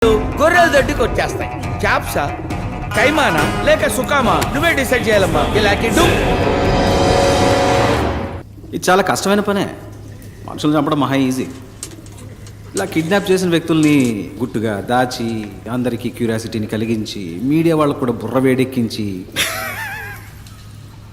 గొర్రెలు దొడ్డికి వచ్చేస్తాయి. క్యాప్సా, కైమానా లేక సుకామా నువ్వే డిసైడ్ చేయాలమ్మా. ఇలా కిడ్డు ఇది చాలా కష్టమైన పనే. మనుషులు చంపడం మహా ఈజీ. ఇలా కిడ్నాప్ చేసిన వ్యక్తుల్ని గుట్టుగా దాచి అందరికీ క్యూరియాసిటీని కలిగించి మీడియా వాళ్ళకు కూడా బుర్ర వేడెక్కించి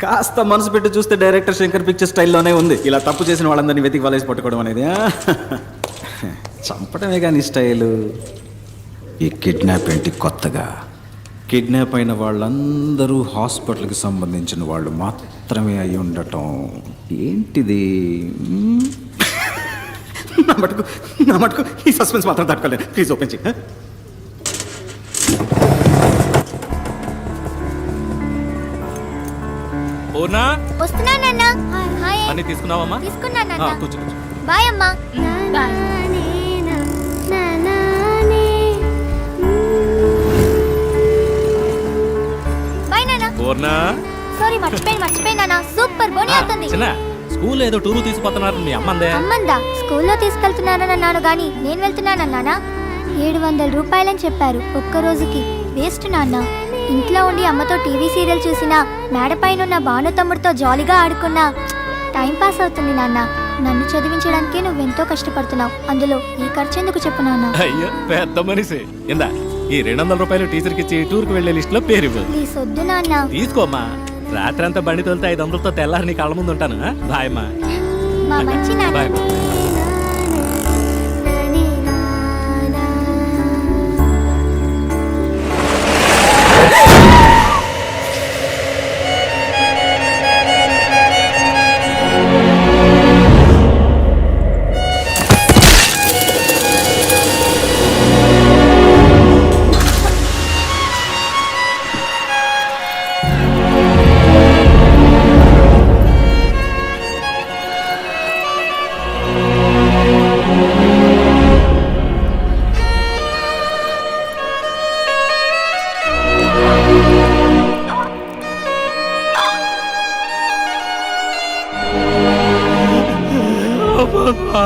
కాస్త మనసు పెట్టి చూస్తే డైరెక్టర్ శంకర్ పిక్చర్ స్టైల్లోనే ఉంది. ఇలా తప్పు చేసిన వాళ్ళందరినీ వెతికి వలేసి పట్టుకోవడం అనేది చంపడమే కానీ స్టైలు. ఈ కిడ్నాప్ ఏంటి కొత్తగా? కిడ్నాప్ అయిన వాళ్ళందరూ హాస్పిటల్కి సంబంధించిన వాళ్ళు మాత్రమే అయి ఉండటం ఏంటిది? నా మటుకు ఈ సస్పెన్స్ మాత్రం తట్టుకోలేదు. ప్లీజ్ ఓపెన్ చేయి. అన్ని తీసుకున్నావమ్మా? కూర్చో. బాయ్ అమ్మా. బాయ్ నాన్న. సారీ మర్చిపోయినా. సూపర్ బోని అవుతుంది. స్కూల్ ఏదో టూరు తీసుకుపోతున్నారు. మీ అమ్మందా స్కూల్లో తీసుకెళ్తున్నానన్నాను గాని నేను వెళ్తున్నానన్నానా? 700 రూపాయలని చెప్పారు ఒక్క రోజుకి. వేస్ట్ నాన్న. ఇంట్లో ఉండి అమ్మతో టీవీ సీరియల్ చూసినా, మేడపైన ఉన్న భాను తమ్ముడితో జాలీగా ఆడుకున్నా టైం పాస్ అవుతుంది నాన్న. నన్ను చదివించడానికే నువ్వెంతో కష్టపడుతున్నావు. అందులో ఈ ఖర్చు ఎందుకు చెప్పు నాన్న? అయ్యో పెద్ద మనిషి. ఇందా ఈ 200 రూపాయలు టీచర్కి ఇచ్చి టూర్కి వెళ్లే లిస్ట్ లో పేరు ప్లీజ్ వద్దు నాన్న. తీసుకోమ్మా. రాత్రి అంతా బండి తోలితే 500తో తెల్లారి నీ కళ్ళ ముందు ఉంటాను. బాయ్ అమ్మా. మా మంచి నాన్న. బాయ్.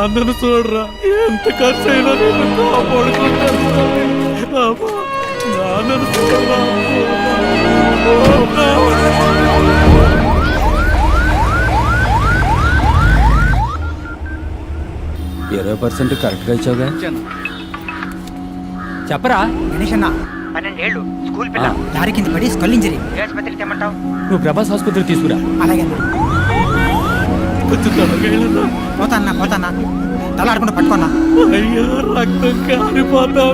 అందరూ చూడరా, ఎంత ఖర్చు అయినా నేను కాపాడుకుంటాను. నాన్నను చూడరా. 20% కరెక్ట్గా ఇచ్చావుగా. చెప్పరా గణేష్ అన్న 12 ఏళ్ళు స్కూల్ పిల్ల లారీ కింద పడి స్కల్ ఇంజరీ. ఏ ఆసుపత్రికి తెమ్మంటావు? నువ్వు ప్రభాస్ ఆసుపత్రి తీసుకురా. అలాగే అన్న. పోతాన్నా తల ఆడకుండా పట్టుకున్నా. అయ్యా రక్తం కారిపోతా.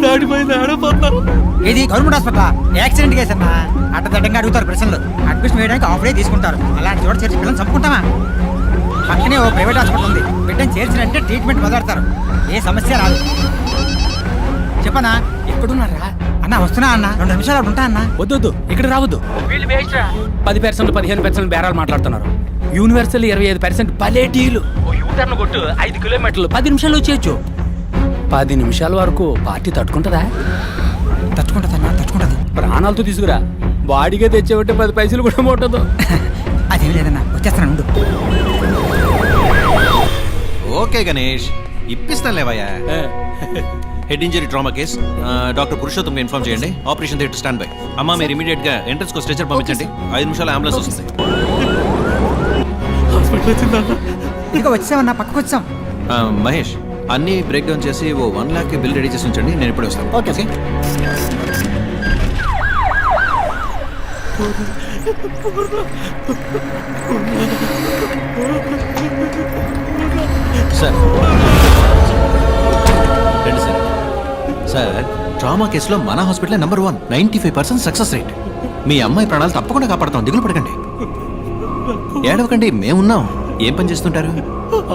దాడిపోయింది ఆడిపోతా. ఇది గవర్నమెంట్ హాస్పిటల్. యాక్సిడెంట్ కేసు అన్న. అడ్డదడ్డంగా అడుగుతారు ప్రశ్నలు. అడ్మిషన్ వేయడానికి హాఫ్ డే తీసుకుంటారు. అలాంటి చోట చేర్చి పిల్లలు చంపుకుంటామా? పక్కనే ఓ ప్రైవేట్ హాస్పిటల్ ఉంది. బిడ్డను చేర్చినంటే ట్రీట్మెంట్ మొదలెడతారు. ఏ సమస్య రాదు. చెప్పనా? ఎక్కడున్నారా అన్న? వస్తున్నా అన్న. 2 నిమిషాలు అక్కడ ఉంటా అన్న. వద్దు, ఇక్కడ రావద్దు. 10% 15% బేరాలు మాట్లాడుతున్నారు. యూనివర్సల్ 25% పలేటీలు. యూటర్న్ కొట్టు 5 కిలోమీటర్లు 10 నిమిషాలు వచ్చేయచ్చు. 10 నిమిషాల వరకు పార్టీ తట్టుకుంటుందా? తట్టుకుంటది. ప్రాణాలతో తీసుకురా. బాడీగా తెచ్చేవంటే 10 పైసలు కూడా ముట్టదు. అదేం లేదన్నా, వచ్చేస్తాను ఉండు. ఓకే గణేష్, ఇప్పిస్తాను లేవయ్యా. Head injury trauma case. Doctor Purushottam inform చేయండి. Operation theatre stand by. అమ్మా మీరు ఇమీడియట్ గా ఎంట్రన్స్ కు స్ట్రెచర్ పంపించండి. 5 నిమిషాలు అంబులెన్స్ వస్తుంది. ఇంకా వచ్చామన్నా, పక్కకు వచ్చాం. మహేష్ అన్ని బ్రేక్ డౌన్ చేసి ఓ 1 lakh బిల్ రెడీ చేసి ఉంచండి. నేను ఇప్పుడే వస్తాను. Okay sir. రండి సార్. సార్ ట్రామా కేసులో మన హాస్పిటల్ నెంబర్ 1, 95% సక్సెస్ రేట్. మీ అమ్మాయి ప్రాణాలు తప్పకుండా కాపాడతాం. దిగులు పడకండి, ఏడవకండి, మేమున్నాం. ఏం పని చేస్తుంటారు?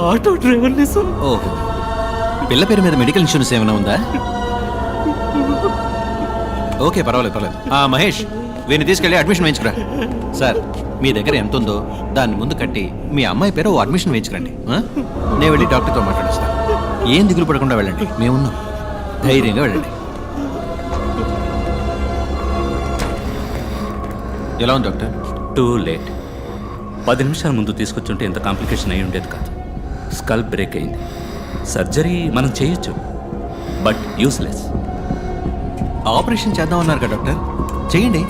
Auto driver. ఓహో, పిల్ల పేరు మీద మెడికల్ ఇన్సూరెన్స్ ఏమైనా ఉందా? ఓకే, పర్వాలేదు. మహేష్ వీరిని తీసుకెళ్ళి అడ్మిషన్ వేయించుకురా. సార్ మీ దగ్గర ఎంత ఉందో దాన్ని ముందు కట్టి మీ అమ్మాయి పేరు ఓ అడ్మిషన్ వేయించుకురండి. నేను వెళ్ళి డాక్టర్తో మాట్లాడిస్తాను. ఏం దిగులు పడకుండా వెళ్ళండి, మేమున్నాం. ధైర్యంగా వెళ్ళండి. ఎలా ఉంది డాక్టర్? Too late. 10 నిమిషాల ముందు తీసుకొచ్చుంటే ఇంత కాంప్లికేషన్ అయి ఉండేది కాదు. స్కల్ బ్రేక్ అయింది. సర్జరీ మనం చేయొచ్చు, బట్ యూస్లెస్. ఆపరేషన్ చేద్దామన్నారు కదా డాక్టర్, చేయండి.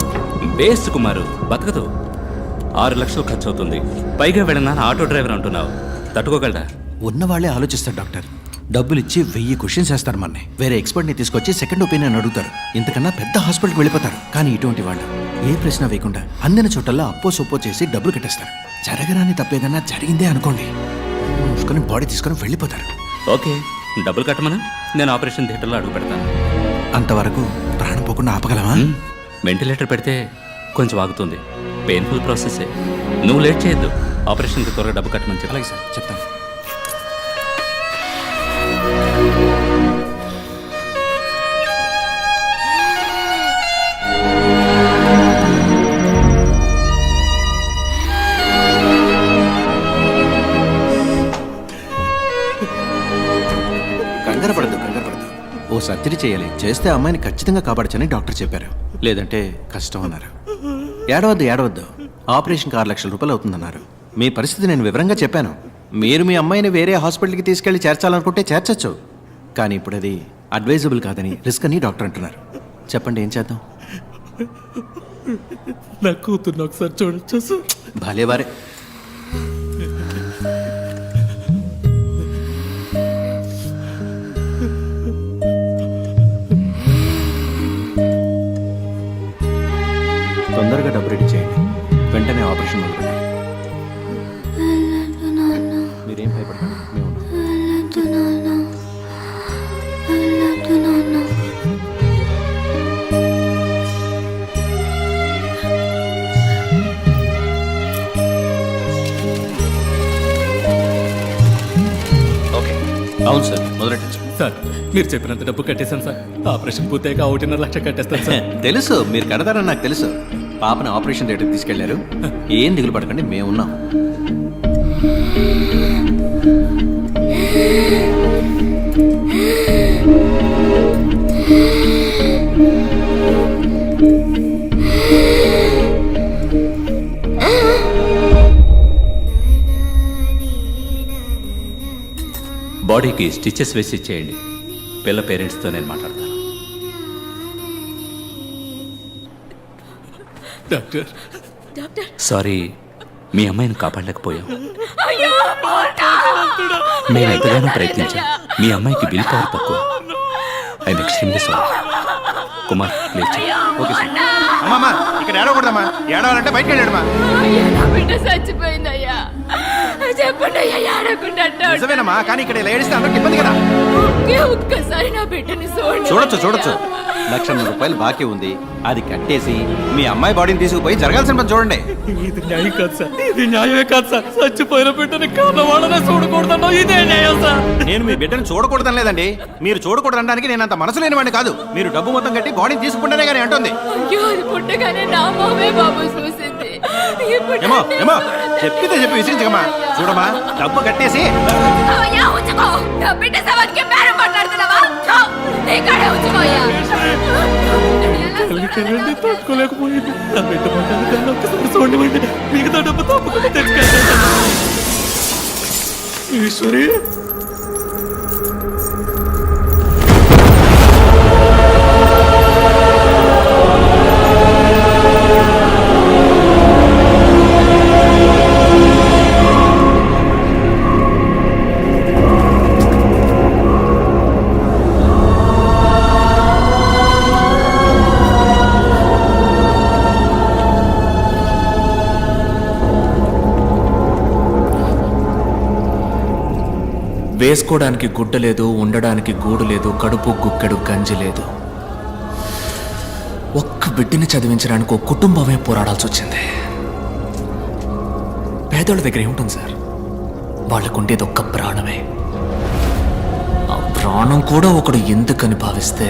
బేస్ట్ కుమారు, బతకదు. 6 లక్షలు ఖర్చు అవుతుంది. పైగా వెళ్ళినా ఆటో డ్రైవర్ అంటున్నావు, తట్టుకోగలరా? ఉన్నవాళ్లే ఆలోచిస్తారు డాక్టర్. డబ్బులు ఇచ్చి 1000 క్వశ్చన్స్ వేస్తారు మనని. వేరే ఎక్స్పర్ట్ని తీసుకొచ్చి సెకండ్ ఒపీనియన్ అడుగుతారు. ఇంతకన్నా పెద్ద హాస్పిటల్కి వెళ్ళిపోతారు. కానీ ఇటువంటి వాళ్ళు ఏ ప్రశ్న వేయకుండా అందిన చోటల్లో అప్పో సొప్పో చేసి డబ్బులు కట్టేస్తారు. జరగరాని తప్పేదన్నా జరిగిందే అనుకోండి, మూసుకొని బాడీ తీసుకొని వెళ్ళిపోతారు. ఓకే, డబ్బులు కట్టమను, నేను ఆపరేషన్ థియేటర్లో అడుగు పెడతాను. అంతవరకు ప్రాణం పోకుండా ఆపగలమా? వెంటిలేటర్ పెడితే కొంచెం ఆగుతుంది. పెయిన్ఫుల్ ప్రాసెసే. నువ్వు లేట్ చేయొద్దు. ఆపరేషన్కి త్వరగా డబ్బు కట్టమని చెప్పి. అలాగే సార్, చెప్తాను. కంగారు పడద్దు. ఓ సర్జరీ చేయాలి, చేస్తే అమ్మాయిని ఖచ్చితంగా కాపాడచ్చని డాక్టర్ చెప్పారు. లేదంటే కష్టం అన్నారు. ఏడవద్దు. ఆపరేషన్కి 6 లక్షల రూపాయలు అవుతుందన్నారు. మీ పరిస్థితి నేను వివరంగా చెప్పాను. మీరు మీ అమ్మాయిని వేరే హాస్పిటల్కి తీసుకెళ్లి చేర్చాలనుకుంటే చేర్చచ్చు. కానీ ఇప్పుడు అది అడ్వైజబుల్ కాదని, రిస్క్ అని డాక్టర్ అంటున్నారు. చెప్పండి, ఏం చేద్దాం? నా కూతుర్ని ఒకసారి చూడొచ్చు సార్? భలేవారే. తొందరగా డబ్బు రెడీ చేయండి, వెంటనే ఆపరేషన్ మొదలుపెట్టాలి. మీరేం భయపడకండి, మేము ఉన్నాం. ఓకే, అవును సార్, మొదలెట్టచ్చు. సార్, మీరు చెప్పినంత డబ్బు కట్టేశాను సార్. ఆపరేషన్ పూర్తయ్యాక 1.5 లక్ష కట్టేస్తాను సార్. తెలుసు, మీరు కడతారని నాకు తెలుసు. పాపని ఆపరేషన్ థియేటర్కి తీసుకెళ్లారు. ఏం దిగులు పడకండి, మేము ఉన్నాం. బాడీకి స్టిచెస్ వేసి ఇచ్చేయండి. పిల్ల పేరెంట్స్తో నేను మాట్లాడతాను. సారీ, మీ అమ్మాయిని కాపాడలేకపోయాం. మేము ఎంతగానో ప్రయత్నించాం. మీ అమ్మాయికి విల్ పవర్ తక్కువ. I'm extremely sorry. Kumar, please. Okay sir. అమ్మా, ఇక్కడ ఏడవకూడదమ్మా. ఏడవాలంటే బయటకు వెళ్ళాడమ్మా. నా బిడ్డ చచ్చిపోయిందయ్యా. చెప్పండి అయ్యా, ఏడకుండా నిజమేనమ్మా, కానీ ఇక్కడ ఇలా ఏడిస్తే అందరికి ఇబ్బంది కదా. ఒక్కసారి నా బిడ్డని చూడొచ్చు. 1,00,000 రూపాయలు బాకీ ఉంది, అది కట్టేసి మీ అమ్మాయి బాడీని తీసుకుపోయి జరగాల్సిన పని చూడండి. ఇది న్యాయం కాదు సార్, ఇది న్యాయమే కాదు సార్. చచ్చిపోయిన బిడ్డని కాదవాడనే చూడకూడదన్నా ఇదే న్యాయం సార్. నేను మీ బిడ్డను చూడకూడదని లేదండి. మీరు చూడకూడదనడానికి నేను అంత మనసు లేనివాడిని కాదు. మీరు డబ్బు మొత్తం కట్టి బాడీని తీసుకుంటేనే కానీ అంటుంది. అయ్యో, అది పుట్టగానే నా మామే బాబు చూసింది. ఏమో చెప్పితే చెప్పి విసిరించకమ్మా. చూడమ్మా, డబ్బు కట్టేసి అయ్యా, ఉంచుకో. నా బిడ్డ సవానికి బేరం మాట్లాడుతున్నావా? నీకడే ఉంచుకోయ్యా. తట్టుకోలేకపోయింది. నా బిడ్డ మాట్లాడుతున్నా ఒక్కసారి చూడండి. మిగతా డబ్బు తప్పకుండా తెచ్చుకెళ్తాను. ఈశ్వరి, వేసుకోవడానికి గుడ్డ లేదు, ఉండడానికి గూడు లేదు, కడుపు గుక్కెడు గంజి లేదు. ఒక్క బిడ్డని చదివించడానికి ఒక కుటుంబమే పోరాడాల్సి వచ్చింది. పేదోళ్ళ దగ్గర ఏముంటుంది సార్? వాళ్ళకు ఉండేది ఒక్క ప్రాణమే. ఆ ప్రాణం కూడా ఒకడు ఎందుకని భావిస్తే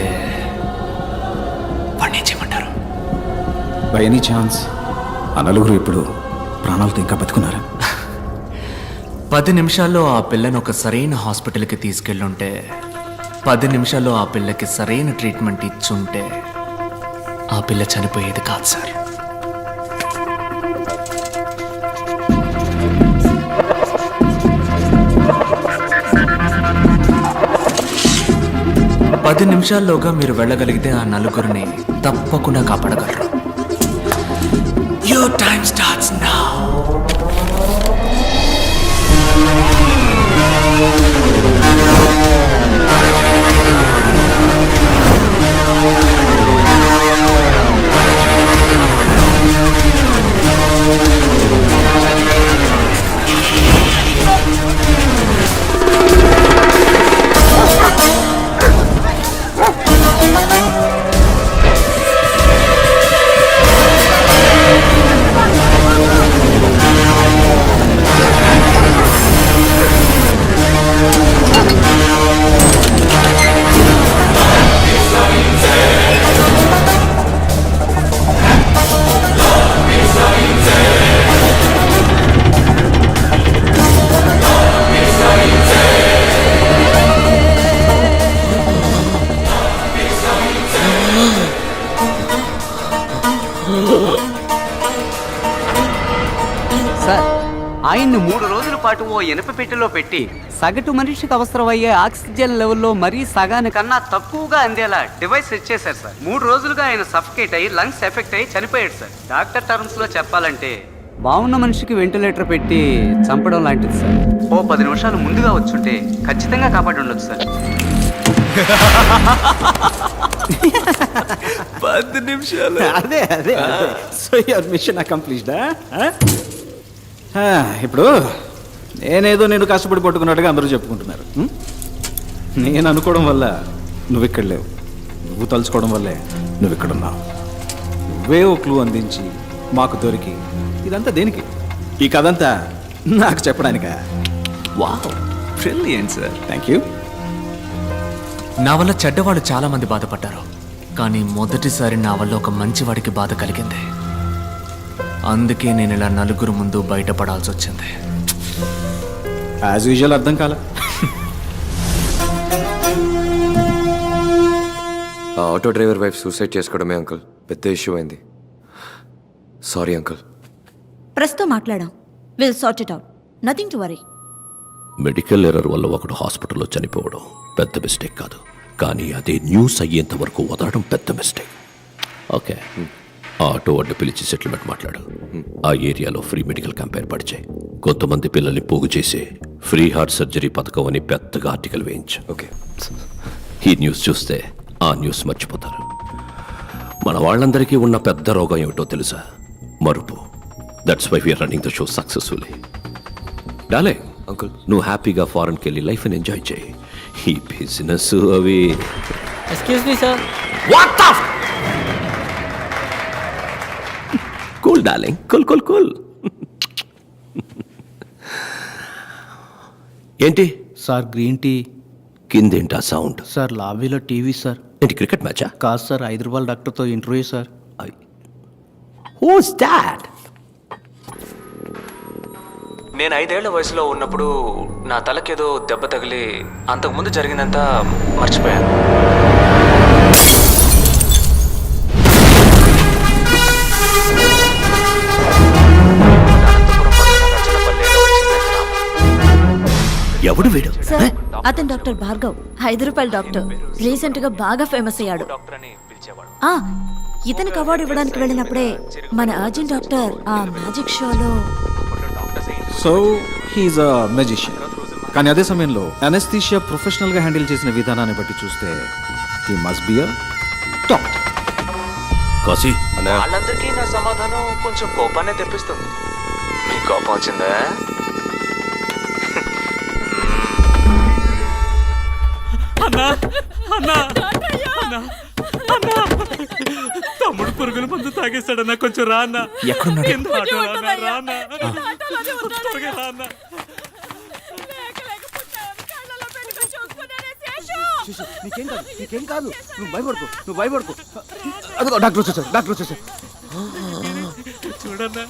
వాడిని చేయమంటారు? బై ఎనీ ఛాన్స్ ఆ నలుగురు ఇప్పుడు ప్రాణాలతో ఇంకా బతుకున్నారా? 10 నిమిషాల్లో ఆ పిల్లని ఒక సరైన హాస్పిటల్కి తీసుకెళ్ళుంటే, 10 నిమిషాల్లో ఆ పిల్లకి సరైన ట్రీట్మెంట్ ఇచ్చుంటే ఆ పిల్ల చనిపోయేది కాదు సార్. 10 నిమిషాల్లోగా మీరు వెళ్ళగలిగితే ఆ నలుగురిని తప్పకుండా కాపాడగలరు. Your time starts now. Sir, ఆయన్ని 3 రోజుల పాటు ఓ ఇనప పెట్టెలో పెట్టి సగటు మనిషికి అవసరమయ్యే ఆక్సిజన్ లెవెల్లో మరీ సగానికన్నా తక్కువగా అందేలా డివైస్ సెట్ చేశారు సార్. 3 రోజులుగా ఆయన సఫకేట్ అయ్యి లంగ్స్ ఎఫెక్ట్ అయ్యి చనిపోయాడు సార్. డాక్టర్ టర్మ్స్ లో చెప్పాలంటే బాగున్న మనిషికి వెంటిలేటర్ పెట్టి చంపడం లాంటిది సార్. ఓ 10 నిమిషాలు ముందుగా వచ్చుంటే ఖచ్చితంగా కాపాడి ఉండొచ్చు సార్. 10 నిమిషాలు అదే అదే సో యువర్ మిషన్ అకంప్లీష్డా? ఇప్పుడు నేనేదో నేను కష్టపడి పట్టుకున్నట్టుగా అందరూ చెప్పుకుంటున్నారు. నేను అనుకోవడం వల్ల నువ్వు ఇక్కడ లేవు, నువ్వు తలుచుకోవడం వల్లే నువ్వు ఇక్కడ ఉన్నావు. నువ్వే ఓ క్లూ అందించి మాకు దొరికి ఇదంతా దేనికి? ఈ కథ అంతా నాకు చెప్పడానికా? Wow, brilliant sir. Thank you. నా వల్ల చెడ్డవాళ్ళు చాలా మంది బాధపడ్డారు, కానీ మొదటిసారి నా వల్ల ఒక మంచివాడికి బాధ కలిగింది. అందుకే నేను ఇలా నలుగురు ముందు బయటపడాల్సి వచ్చింది. యాజ్ యూజువల్ అర్థం కాల. ఆ ఆటో డ్రైవర్ వైఫ్ సూసైడ్ చేసుకోవడమే అంకుల్ పెద్ద ఇష్యూ అయింది. Sorry uncle. ప్రస్తుతం మాట్లాడాం. Will sort it out. Nothing to worry. Medical error వల్ల ఒకడు హాస్పిటల్లో చనిపోవడం పెద్ద మిస్టేక్ కాదు, కానీ అదే న్యూస్ అయ్యేంత వరకు వదలడం పెద్ద మిస్టేక్. ఓకే, ఆ ఆటో అడ్డు పిలిచి సెటిల్మెంట్ మాట్లాడు. ఆ ఏరియాలో ఫ్రీ మెడికల్ క్యాంప్ ఏర్పాటు చేయి. కొంతమంది పిల్లల్ని పోగు చేసి ఫ్రీ హార్ట్ సర్జరీ పథకం అని పెద్దగా ఆర్టికల్ వేయించు. ఓకే. ఈ న్యూస్ చూస్తే ఆ న్యూస్ మర్చిపోతారు. మన వాళ్ళందరికీ ఉన్న పెద్ద రోగం ఏమిటో తెలుసా? మరుపు. That's why we're running the show successfully. డాలే అంకుల్, నువ్వు హ్యాపీగా ఫారెన్కి వెళ్ళి లైఫ్ని ఎంజాయ్ చేయి. ఈ బిజినెస్ అవి. Excuse me sir. What the cool darling, cool cool cool. ఏంటి సార్ గ్రీన్ టీ. కిందేంటా సౌండ్? సార్ లాబీలో టీవీ సార్. ఏంటి క్రికెట్ మ్యాచా? కాదు సార్, హైదరాబాద్ డాక్టర్తో ఇంటర్వ్యూ సార్. Who's that? నేను 5 ఏళ్ల వయసులో ఉన్నప్పుడు నా తలకేదో దెబ్బ తగిలి అంతకుముందు జరిగిందంతా మర్చిపోయాను. ఎవడు వీడు? సార్, అతను డాక్టర్ భార్గవ్, 5 రూపాయల డాక్టర్. రీసెంట్ గా బాగా ఫేమస్ అయ్యాడు. ఆ, ఇతనికి అవార్డు ఇవ్వడానికి వెళ్ళినప్పుడే మన అర్జున్ డాక్టర్ ఆ మ్యాజిక్ షోలో. సో హీఈస్ అ మెజిషియన్. కానీ అదే సమయంలో అనెస్థీషియా ప్రొఫెషనల్గా హ్యాండిల్ చేసిన విధానాన్ని బట్టి చూస్తే he must be a top. Kashi వాళ్ళందరికీ నా సమాధానం కొంచెం కోపాన్ని తెప్పిస్తుంది. మీ కోపం వచ్చిందా? అన్నా అన్నా అన్నా అన్నా, తమ్ముడు పురుగుల మందు తాగేస్తాడన్నా, కొంచెం రా అన్నా. ఎక్కడున్నాడు? కింద ఆటోలో అన్నా, రా అన్నా. త్వరగా రా అన్నా. నీకేం కాదు, నువ్వు భయపడుకో. అదిగో డాక్టర్ వచ్చేసారు. చూడన్నా.